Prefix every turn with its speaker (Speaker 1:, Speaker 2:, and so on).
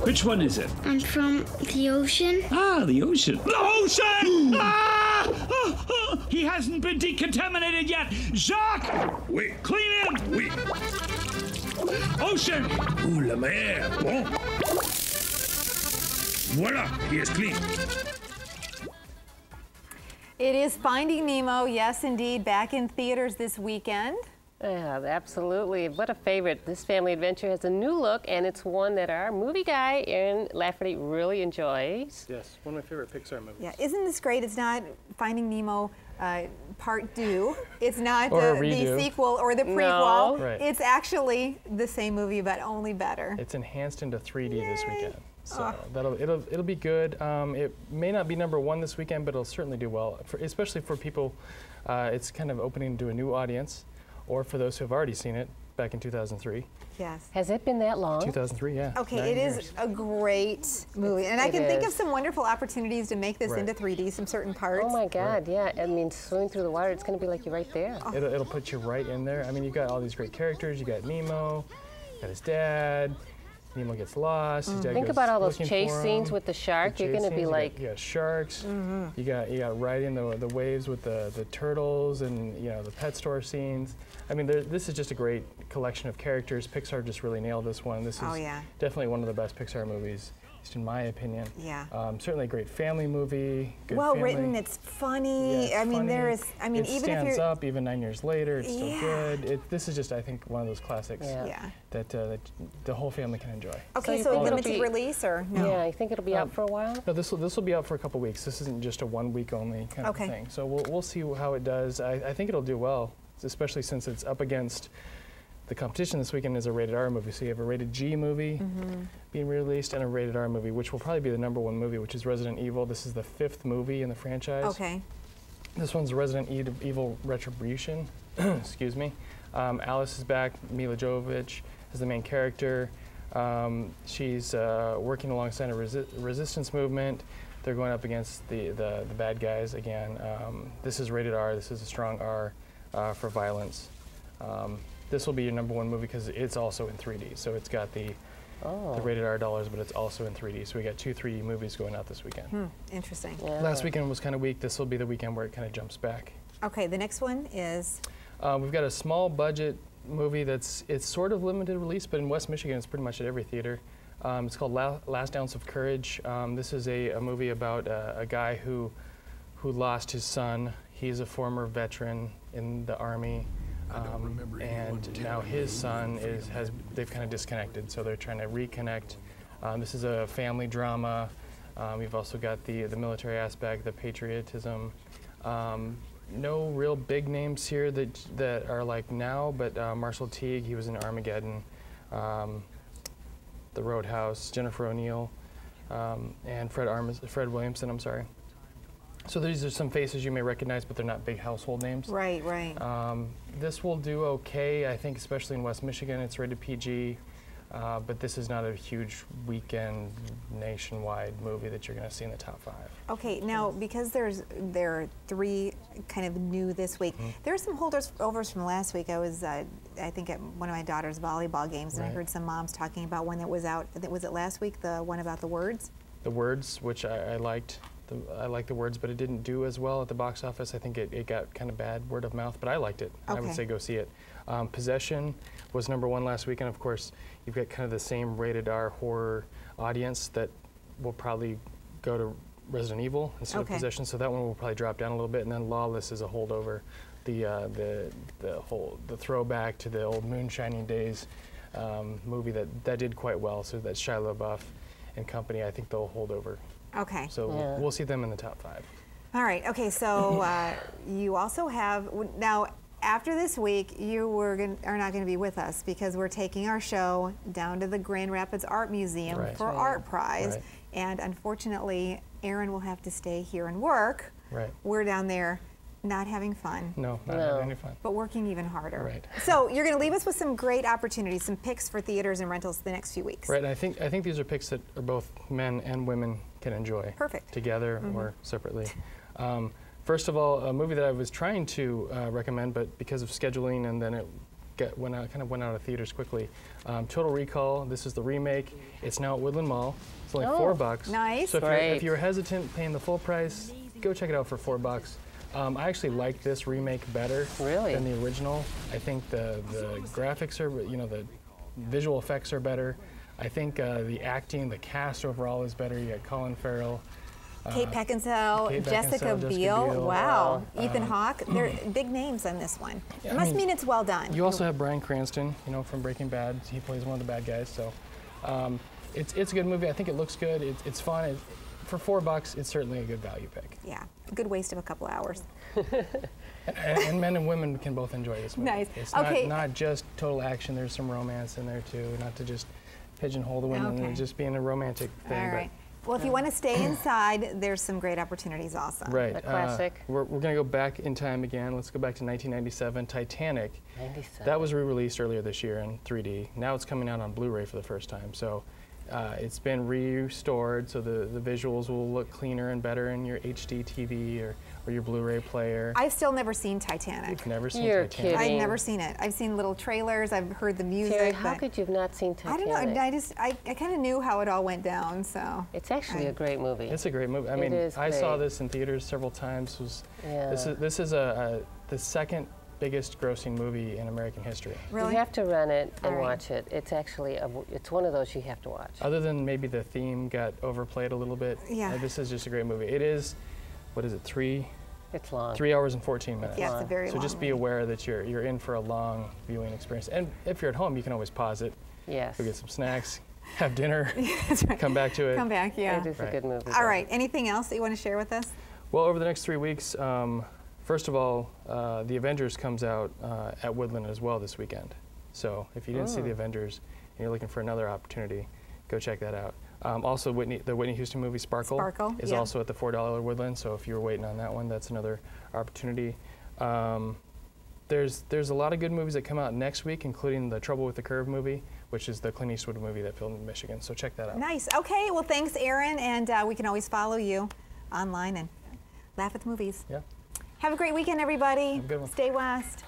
Speaker 1: Which one is it?
Speaker 2: I'm from the ocean.
Speaker 1: Ah, the ocean. The ocean! He hasn't been decontaminated yet. Jacques! Oui. Clean him! Oui. Ocean! Ouh, la mer. Bon. Voilà, he is clean.
Speaker 3: It is Finding Nemo, yes indeed, back in theaters this weekend.
Speaker 4: Yeah, absolutely. What a favorite. This family adventure has a new look, and it's one that our movie guy, Aaron Lafferty, really enjoys.
Speaker 5: Yes, one of my favorite Pixar movies.
Speaker 3: Yeah, isn't this great? It's not Finding Nemo Part 2. It's not the sequel or the prequel.
Speaker 5: No. Right.
Speaker 3: It's actually the same movie, but only better.
Speaker 5: It's enhanced into 3D this weekend. So it'll be good. It may not be #1 this weekend, but it'll certainly do well, especially for people. It's kind of opening to a new audience, or for those who have already seen it back in 2003.
Speaker 3: Yes.
Speaker 4: Has it been that long?
Speaker 5: 2003, yeah.
Speaker 3: Okay, it is a great movie. And I can think of some wonderful opportunities to make this into 3D, some certain parts.
Speaker 4: Oh my God, yeah. I mean, swimming through the water, it's going to be like you're right there.
Speaker 5: Oh. It'll put you right in there. I mean, you got all these great characters. You got Nemo, you got his dad. Nemo gets lost. His dad
Speaker 4: Think
Speaker 5: goes
Speaker 4: about all those
Speaker 5: looking
Speaker 4: chase
Speaker 5: for him.
Speaker 4: scenes with the shark. You're going to be like...
Speaker 5: You got sharks. You got riding the waves with the turtles, and the pet store scenes. I mean, this is just a great collection of characters. Pixar just really nailed this one. This is definitely one of the best Pixar movies, at least in my opinion.
Speaker 3: Yeah.
Speaker 5: Certainly a great family movie. Good
Speaker 3: well
Speaker 5: family.
Speaker 3: written. It's funny.
Speaker 5: Yeah,
Speaker 3: I mean, there is. I mean,
Speaker 5: it
Speaker 3: even
Speaker 5: stands
Speaker 3: if you're
Speaker 5: up even 9 years later, it's still good. This is just, I think, one of those classics that the whole family can enjoy.
Speaker 3: Okay, so limited release or no?
Speaker 4: Yeah, I think it'll be out for a while.
Speaker 5: No, this will be out for a couple weeks. This isn't just a 1 week only kind of thing. So we'll see how it does. I think it'll do well, especially since it's up against the competition this weekend is a rated R movie. So you have a rated G movie being released and a rated R movie, which will probably be the #1 movie, which is Resident Evil. This is the 5th movie in the franchise.
Speaker 3: Okay.
Speaker 5: This one's Resident Evil Retribution. Excuse me. Alice is back. Mila Jovovich is the main character. She's working alongside a resistance movement. They're going up against the bad guys again. This is rated R. This is a strong R for violence. This will be your #1 movie because it's also in 3D. So it's got the rated R dollars, but it's also in 3D. So we got 2 3D movies going out this weekend.
Speaker 3: Interesting.
Speaker 4: Yeah.
Speaker 5: Last weekend was kind of weak. This will be the weekend where it kind of jumps back.
Speaker 3: Okay, the next one is?
Speaker 5: We've got a small budget movie it's sort of limited release, but in West Michigan it's pretty much at every theater. It's called Last Ounce of Courage. This is a movie about a guy who lost his son. He's a former veteran in the Army. And now his son they've kind of disconnected, so they're trying to reconnect. This is a family drama. We've also got the military aspect, the patriotism. No real big names here that are like now, but Marshall Teague, he was in Armageddon, The Roadhouse, Jennifer O'Neill, and Fred Williamson, I'm sorry. So these are some faces you may recognize, but they're not big household names.
Speaker 3: Right, right.
Speaker 5: This will do okay, I think, especially in West Michigan. It's rated PG, but this is not a huge weekend nationwide movie that you're going to see in the top 5.
Speaker 3: Okay, now because there are 3 kind of new this week, there are some holdovers from last week. I was, I think, at one of my daughter's volleyball games, and I heard some moms talking about one that was out. Was it last week? The one about the words. The words, which I liked. I like the words, but it didn't do as well at the box office. I think it got kind of bad word of mouth, but I liked it. I would say go see it. Possession was #1 last week, and of course, you've got kind of the same rated R horror audience that will probably go to Resident Evil instead of Possession, so that one will probably drop down a little bit, and then Lawless is a holdover. The throwback to the old moonshining days movie that did quite well, so that's Shia LaBeouf and company. I think they'll hold over. Okay.
Speaker 5: So we'll see them in the top 5.
Speaker 3: All right. Okay. So you also have now. After this week, you are not going to be with us because we're taking our show down to the Grand Rapids Art Museum for Art Prize, and unfortunately, Aaron will have to stay here and work.
Speaker 5: Right.
Speaker 3: We're down there. Not having fun.
Speaker 5: No, not having any fun.
Speaker 3: But working even harder.
Speaker 5: Right.
Speaker 3: So you're going to leave us with some great opportunities, some picks for theaters and rentals the next few weeks.
Speaker 5: Right. I think these are picks that are both men and women can enjoy.
Speaker 3: Perfect.
Speaker 5: Together or separately. First of all, a movie that I was trying to recommend, but because of scheduling and then it kind of went out of theaters quickly. Total Recall. This is the remake. It's now at Woodland Mall. It's only $4.
Speaker 3: Nice.
Speaker 5: So if you're hesitant paying the full price, go check it out for $4. I actually like this remake better than the original. I think the graphics are, the visual effects are better. I think the acting, the cast overall is better. You got Colin Farrell,
Speaker 3: Kate Beckinsale, Jessica Biel. Wow. Ethan Hawke. They're big names on this one.
Speaker 5: Yeah,
Speaker 3: it must mean it's well done.
Speaker 5: You also have Bryan Cranston, from Breaking Bad. He plays one of the bad guys. So it's a good movie. I think it looks good. It's fun. For $4, it's certainly a good value pick.
Speaker 3: Yeah, a good waste of a couple hours.
Speaker 5: and men and women can both enjoy this movie.
Speaker 3: Nice.
Speaker 5: It's not just total action. There's some romance in there too. Not to just pigeonhole the women and just being a romantic thing.
Speaker 3: All right. Well, if you want to stay inside, there's some great opportunities also.
Speaker 5: Right.
Speaker 4: A classic.
Speaker 5: We're going to go back in time again. Let's go back to 1997. Titanic.
Speaker 4: 97.
Speaker 5: That was re-released earlier this year in 3D. Now it's coming out on Blu-ray for the first time. So it's been restored, so the visuals will look cleaner and better in your HD TV or your Blu-ray player.
Speaker 3: I've still never seen Titanic.
Speaker 5: You've never seen
Speaker 4: You're
Speaker 5: Titanic?
Speaker 4: kidding.
Speaker 3: I've never seen it. I've seen little trailers. I've heard the music.
Speaker 4: Terri, how
Speaker 3: but
Speaker 4: could you have not seen Titanic?
Speaker 3: I don't know. I kind of knew how it all went down. So
Speaker 4: It's actually a great movie.
Speaker 5: It's a great movie. I mean, I saw this in theaters several times. This is the second biggest grossing movie in American history.
Speaker 3: Really?
Speaker 4: You have to rent it and watch it. It's actually it's one of those you have to watch.
Speaker 5: Other than maybe the theme got overplayed a little bit, this is just a great movie. It is, what is it,
Speaker 4: It's long.
Speaker 5: 3 hours and 14 minutes.
Speaker 3: Yeah, it's a very long.
Speaker 5: So just be aware that you're in for a long viewing experience. And if you're at home, you can always pause it.
Speaker 4: Yes.
Speaker 5: Go get some snacks, have dinner,
Speaker 3: That's right.
Speaker 5: come back to it.
Speaker 3: Come back, yeah.
Speaker 4: It is a good movie.
Speaker 3: All right. Anything else that you want to share with us?
Speaker 5: Well, over the next 3 weeks, first of all, The Avengers comes out at Woodland as well this weekend. So if you didn't see The Avengers and you're looking for another opportunity, go check that out. Also, the Whitney Houston movie Sparkle is also at the $4 Woodland. So if you were waiting on that one, that's another opportunity. There's a lot of good movies that come out next week, including the Trouble with the Curve movie, which is the Clint Eastwood movie that filmed in Michigan. So check that out.
Speaker 3: Nice. Okay. Well, thanks, Aaron. And we can always follow you online and laugh at the movies.
Speaker 5: Yeah.
Speaker 3: Have a great weekend, everybody.
Speaker 5: Have a good one.
Speaker 3: Stay West.